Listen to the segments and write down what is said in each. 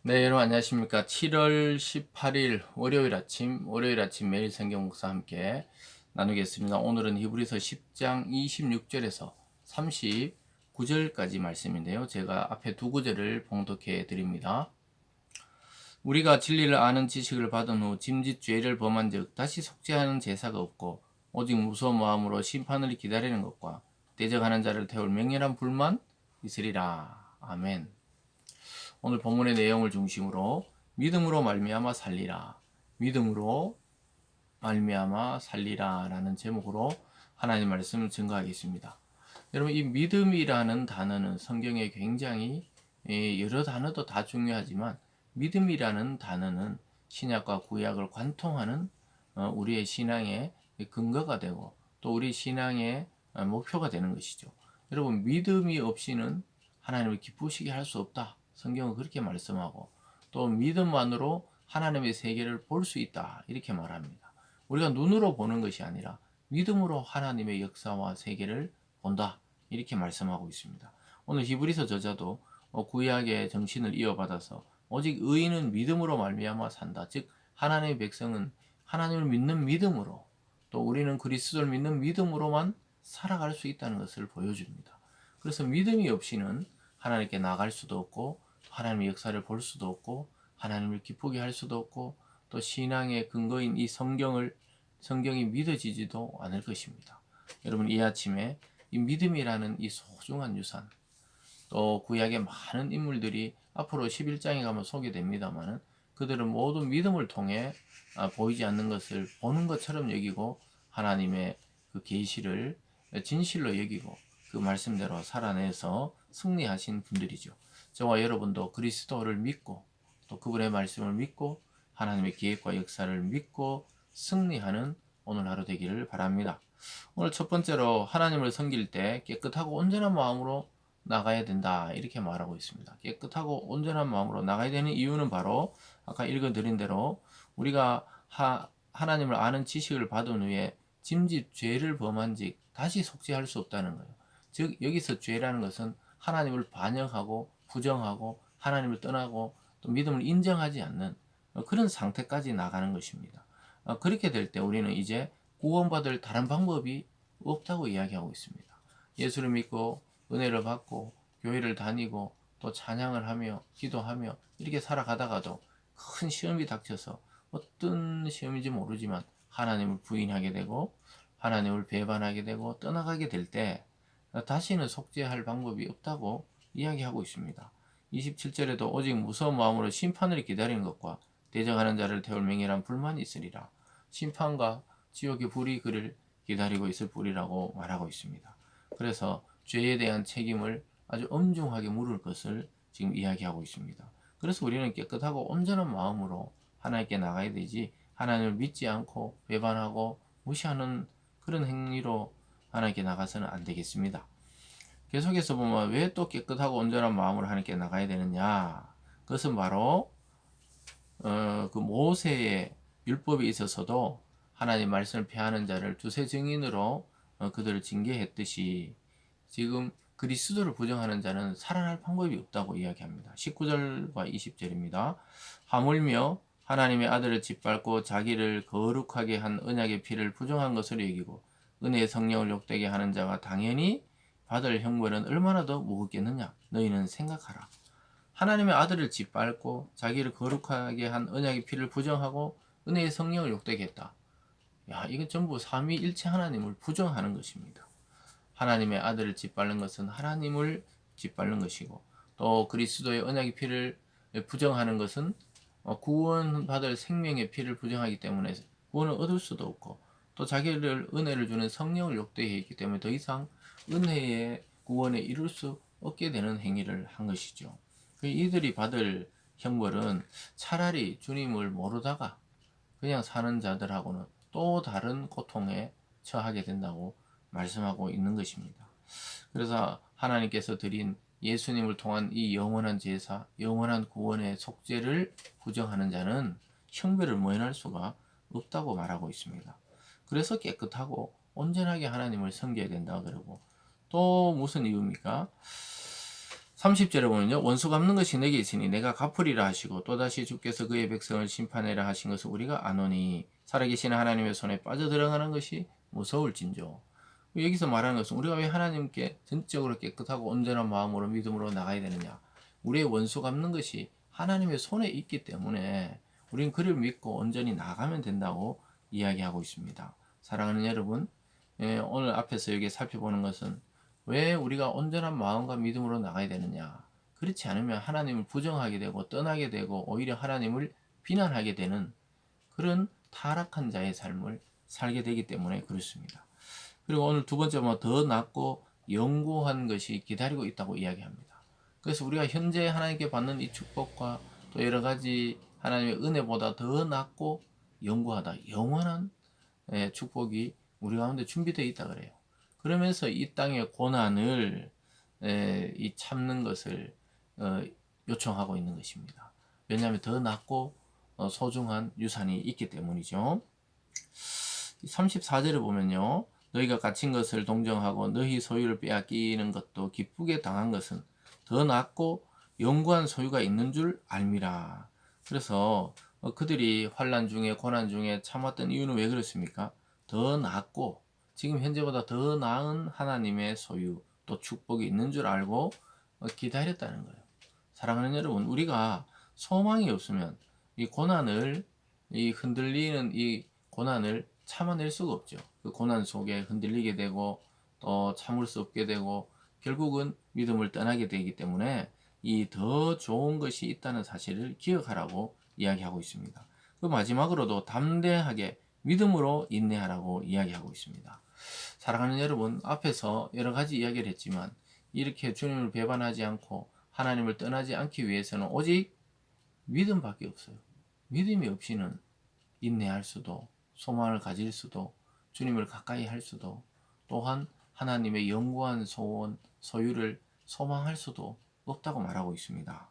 네, 여러분 안녕하십니까? 7월 18일 월요일 아침 매일 성경 묵상 함께 나누겠습니다. 오늘은 히브리서 10장 26절에서 39절까지 말씀인데요. 제가 앞에 두 구절을 봉독해 드립니다. 우리가 진리를 아는 지식을 받은 후 짐짓 죄를 범한즉 다시 속죄하는 제사가 없고 오직 무서운 마음으로 심판을 기다리는 것과 대적하는 자를 태울 맹렬한 불만 있으리라. 아멘. 오늘 본문의 내용을 중심으로 믿음으로 말미암아 살리라, 믿음으로 말미암아 살리라 라는 제목으로 하나님 말씀을 증거하겠습니다. 여러분, 이 믿음이라는 단어는 성경에 굉장히 여러 단어도 다 중요하지만 믿음이라는 단어는 신약과 구약을 관통하는 우리의 신앙의 근거가 되고 또 우리 신앙의 목표가 되는 것이죠. 여러분, 믿음이 없이는 하나님을 기쁘시게 할 수 없다. 성경은 그렇게 말씀하고 또 믿음만으로 하나님의 세계를 볼 수 있다. 이렇게 말합니다. 우리가 눈으로 보는 것이 아니라 믿음으로 하나님의 역사와 세계를 본다. 이렇게 말씀하고 있습니다. 오늘 히브리서 저자도 구약의 정신을 이어받아서 오직 의인은 믿음으로 말미암아 산다. 즉 하나님의 백성은 하나님을 믿는 믿음으로 또 우리는 그리스도를 믿는 믿음으로만 살아갈 수 있다는 것을 보여줍니다. 그래서 믿음이 없이는 하나님께 나갈 수도 없고 하나님의 역사를 볼 수도 없고 하나님을 기쁘게 할 수도 없고 또 신앙의 근거인 이 성경이 믿어지지도 않을 것입니다. 여러분, 이 아침에 이 믿음이라는 이 소중한 유산, 또 구약의 많은 인물들이 앞으로 11장에 가면 소개됩니다만은 그들은 모두 믿음을 통해 보이지 않는 것을 보는 것처럼 여기고 하나님의 그 계시를 진실로 여기고 그 말씀대로 살아내서 승리하신 분들이죠. 저와 여러분도 그리스도를 믿고 또 그분의 말씀을 믿고 하나님의 계획과 역사를 믿고 승리하는 오늘 하루 되기를 바랍니다. 오늘 첫 번째로 하나님을 섬길 때 깨끗하고 온전한 마음으로 나가야 된다. 이렇게 말하고 있습니다. 깨끗하고 온전한 마음으로 나가야 되는 이유는 바로 아까 읽어드린 대로 우리가 하나님을 아는 지식을 받은 후에 짐짓 죄를 범한즉 다시 속죄할 수 없다는 거예요. 즉 여기서 죄라는 것은 하나님을 반역하고 부정하고 하나님을 떠나고 또 믿음을 인정하지 않는 그런 상태까지 나가는 것입니다. 그렇게 될 때 우리는 이제 구원받을 다른 방법이 없다고 이야기하고 있습니다. 예수를 믿고 은혜를 받고 교회를 다니고 또 찬양을 하며 기도하며 이렇게 살아가다가도 큰 시험이 닥쳐서 어떤 시험인지 모르지만 하나님을 부인하게 되고 하나님을 배반하게 되고 떠나가게 될 때 다시는 속죄할 방법이 없다고 이야기하고 있습니다. 27절에도 오직 무서운 마음으로 심판을 기다리는 것과 대적하는 자를 태울 맹렬한 불만이 있으리라. 심판과 지옥의 불이 그를 기다리고 있을 뿐이라고 말하고 있습니다. 그래서 죄에 대한 책임을 아주 엄중하게 물을 것을 지금 이야기하고 있습니다. 그래서 우리는 깨끗하고 온전한 마음으로 하나님께 나가야 되지 하나님을 믿지 않고 배반하고 무시하는 그런 행위로 하나님께 나가서는 안 되겠습니다. 계속해서 보면 왜 또 깨끗하고 온전한 마음으로 하나님께 나가야 되느냐? 그것은 바로 그 모세의 율법에 있어서도 하나님 말씀을 폐하는 자를 두세 증인으로 그들을 징계했듯이 지금 그리스도를 부정하는 자는 살아날 방법이 없다고 이야기합니다. 19절과 20절입니다. 하물며 하나님의 아들을 짓밟고 자기를 거룩하게 한 언약의 피를 부정한 것으로 여기고 은혜의 성령을 욕되게 하는 자가 당연히 받을 형벌은 얼마나 더 무겁겠느냐. 너희는 생각하라. 하나님의 아들을 짓밟고 자기를 거룩하게 한 언약의 피를 부정하고 은혜의 성령을 욕되게 했다. 야, 이건 전부 삼위일체 하나님을 부정하는 것입니다. 하나님의 아들을 짓밟는 것은 하나님을 짓밟는 것이고 또 그리스도의 언약의 피를 부정하는 것은 구원받을 생명의 피를 부정하기 때문에 구원을 얻을 수도 없고 또 자기를 은혜를 주는 성령을 욕되게 했기 때문에 더 이상 은혜의 구원에 이룰 수 없게 되는 행위를 한 것이죠. 이들이 받을 형벌은 차라리 주님을 모르다가 그냥 사는 자들하고는 또 다른 고통에 처하게 된다고 말씀하고 있는 것입니다. 그래서 하나님께서 드린 예수님을 통한 이 영원한 제사, 영원한 구원의 속죄를 부정하는 자는 형벌을 면할 수가 없다고 말하고 있습니다. 그래서 깨끗하고 온전하게 하나님을 섬겨야 된다 그러고 또 무슨 이유입니까? 30절에 보면요. 원수 갚는 것이 내게 있으니 내가 갚으리라 하시고 또다시 주께서 그의 백성을 심판하리라 하신 것을 우리가 아노니 살아계신 하나님의 손에 빠져들어가는 것이 무서울진저. 여기서 말하는 것은 우리가 왜 하나님께 전적으로 깨끗하고 온전한 마음으로 믿음으로 나가야 되느냐. 우리의 원수 갚는 것이 하나님의 손에 있기 때문에 우리는 그를 믿고 온전히 나가면 된다고 이야기하고 있습니다. 사랑하는 여러분, 오늘 앞에서 여기 살펴보는 것은 왜 우리가 온전한 마음과 믿음으로 나가야 되느냐. 그렇지 않으면 하나님을 부정하게 되고 떠나게 되고 오히려 하나님을 비난하게 되는 그런 타락한 자의 삶을 살게 되기 때문에 그렇습니다. 그리고 오늘 두 번째 더 낫고 영구한 것이 기다리고 있다고 이야기합니다. 그래서 우리가 현재 하나님께 받는 이 축복과 또 여러 가지 하나님의 은혜보다 더 낫고 영구하다, 영원한 축복이 우리 가운데 준비되어 있다 그래요. 그러면서 이 땅의 고난을 이 참는 것을 요청하고 있는 것입니다. 왜냐하면 더 낫고 소중한 유산이 있기 때문이죠. 34절을 보면요. 너희가 갇힌 것을 동정하고 너희 소유를 빼앗기는 것도 기쁘게 당한 것은 더 낫고 영구한 소유가 있는 줄 알미라. 그래서 그들이 환난 중에 고난 중에 참았던 이유는 왜 그렇습니까? 더 낫고 지금 현재보다 더 나은 하나님의 소유 또 축복이 있는 줄 알고 기다렸다는 거예요. 사랑하는 여러분, 우리가 소망이 없으면 이 고난을 이 흔들리는 이 고난을 참아낼 수가 없죠. 그 고난 속에 흔들리게 되고 또 참을 수 없게 되고 결국은 믿음을 떠나게 되기 때문에 이 더 좋은 것이 있다는 사실을 기억하라고 이야기하고 있습니다. 그 마지막으로도 담대하게 믿음으로 인내하라고 이야기하고 있습니다. 사랑하는 여러분, 앞에서 여러 가지 이야기를 했지만 이렇게 주님을 배반하지 않고 하나님을 떠나지 않기 위해서는 오직 믿음밖에 없어요. 믿음이 없이는 인내할 수도 소망을 가질 수도 주님을 가까이 할 수도 또한 하나님의 영구한 소원, 소유를 소망할 수도 없다고 말하고 있습니다.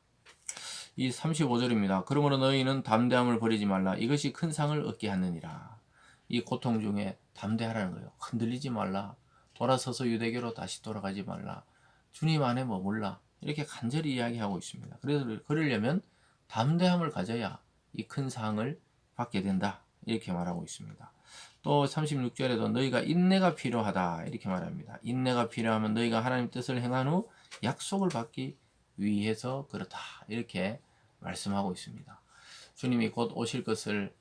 이 35절입니다. 그러므로 너희는 담대함을 버리지 말라. 이것이 큰 상을 얻게 하느니라. 이 고통 중에 담대하라는 거예요. 흔들리지 말라. 돌아서서 유대교로 다시 돌아가지 말라. 주님 안에 머물라. 이렇게 간절히 이야기하고 있습니다. 그래서 그러려면 담대함을 가져야 이 큰 상을 받게 된다. 이렇게 말하고 있습니다. 또 36절에도 너희가 인내가 필요하다. 이렇게 말합니다. 인내가 필요하면 너희가 하나님 뜻을 행한 후 약속을 받기 위해서 그렇다. 이렇게 말씀하고 있습니다. 주님이 곧 오실 것을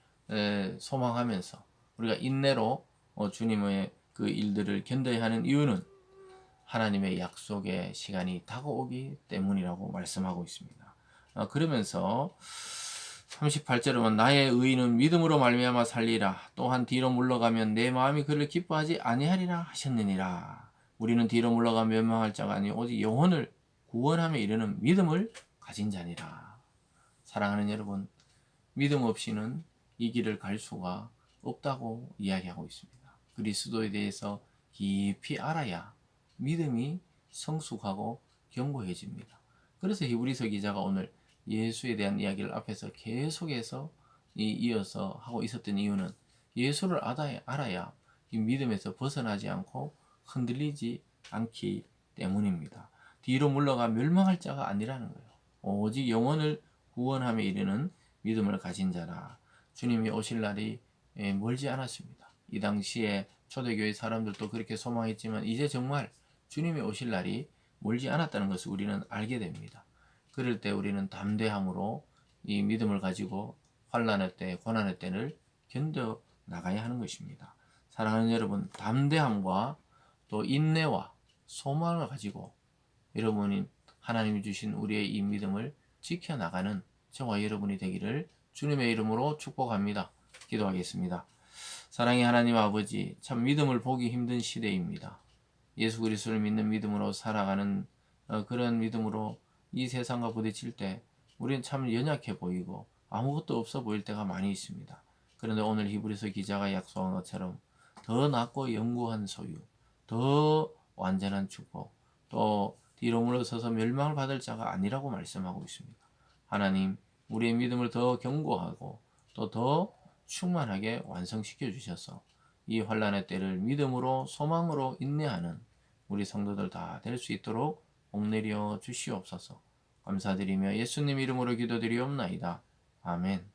소망하면서 우리가 인내로 주님의 그 일들을 견뎌야 하는 이유는 하나님의 약속의 시간이 다가오기 때문이라고 말씀하고 있습니다. 그러면서 38절은 나의 의인은 믿음으로 말미암아 살리라. 또한 뒤로 물러가면 내 마음이 그를 기뻐하지 아니하리라 하셨느니라. 우리는 뒤로 물러가 멸망할 자가 아니 오직 영혼을 구원함에 이르는 믿음을 가진 자니라. 사랑하는 여러분, 믿음 없이는 이 길을 갈 수가 없다고 이야기하고 있습니다. 그리스도에 대해서 깊이 알아야 믿음이 성숙하고 견고해집니다. 그래서 히브리서 기자가 오늘 예수에 대한 이야기를 앞에서 계속해서 이어서 하고 있었던 이유는 예수를 알아야 이 믿음에서 벗어나지 않고 흔들리지 않기 때문입니다. 뒤로 물러가 멸망할 자가 아니라는 거예요. 오직 영혼을 구원함에 이르는 믿음을 가진 자라. 주님이 오실 날이 멀지 않았습니다. 이 당시에 초대교회 사람들도 그렇게 소망했지만 이제 정말 주님이 오실 날이 멀지 않았다는 것을 우리는 알게 됩니다. 그럴 때 우리는 담대함으로 이 믿음을 가지고 환난의 때, 고난의 때를 견뎌 나가야 하는 것입니다. 사랑하는 여러분, 담대함과 또 인내와 소망을 가지고 여러분이 하나님이 주신 우리의 이 믿음을 지켜나가는 저와 여러분이 되기를 주님의 이름으로 축복합니다. 기도하겠습니다. 사랑의 하나님 아버지, 참 믿음을 보기 힘든 시대입니다. 예수 그리스도를 믿는 믿음으로 살아가는 그런 믿음으로 이 세상과 부딪힐 때 우리는 참 연약해 보이고 아무것도 없어 보일 때가 많이 있습니다. 그런데 오늘 히브리서 기자가 약속한 것처럼 더 낫고 영구한 소유, 더 완전한 축복, 또 뒤로 물러서서 멸망을 받을 자가 아니라고 말씀하고 있습니다. 하나님, 우리의 믿음을 더 견고하고 또 더 충만하게 완성시켜 주셔서 이 환난의 때를 믿음으로 소망으로 인내하는 우리 성도들 다 될 수 있도록 복 내려 주시옵소서. 감사드리며 예수님 이름으로 기도드리옵나이다. 아멘.